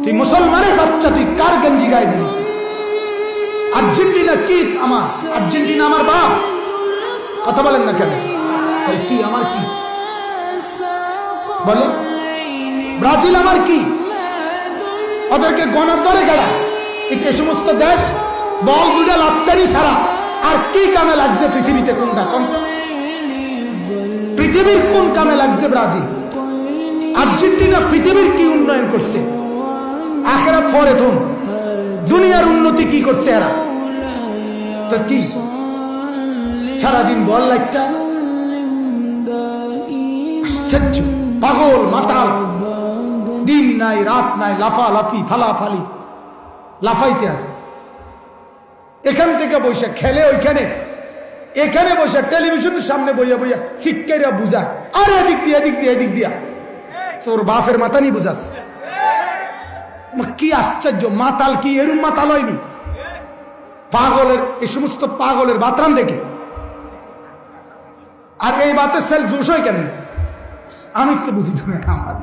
তুই মুসলমানের বাচ্চা, তুই কার গেঞ্জি গায়ে দিলি? আর্জেন্টিনা কি আমার? আর্জেন্টিনা আমার বাপ। কথা বলেন না কেন? আরে কি আমার কি বলেন? ব্রাজিল আমার কি? ওদেরকে গণার ধরে গেড়া। কিন্তু এই সমস্ত দেশ বল দুটা লাত্তারি ছাড়া আর কি কামে লাগছে পৃথিবীতে? কোনটা কোন পৃথিবীর কোন কামে লাগছে ব্রাজিল? আর্জেন্টিনা পৃথিবীর কি উন্নয়ন করছে? আখেরাত পরে তুন দুনিয়ার উন্নতি কি করছে এরা? তো কি সারাদিন বল লাগতা? আশ্চর্য, পাগল মাতাল, দিন নাই রাত নাই, লাফালাফি ফালাফালি, লাফাইতে আছে। এখান থেকে বৈশা খেলে ওইখানে, এখানে বৈশা টেলিভিশনের সামনে বইয়া বইয়া শিক্ষারা বুঝায়, আরে এদিক দিয়া এদিক দিয়া এদিক দিয়া। তোর বাপের মাথা নি বুঝাস? কি আশ্চর্য, মাতাল কি এরম মাতাল হয়নি? পাগলের এই সমস্ত পাগলের বাতরান দেখে। আর এই বাতের সেল জোশ হয় কেন? আমি তো বুঝি না। আমার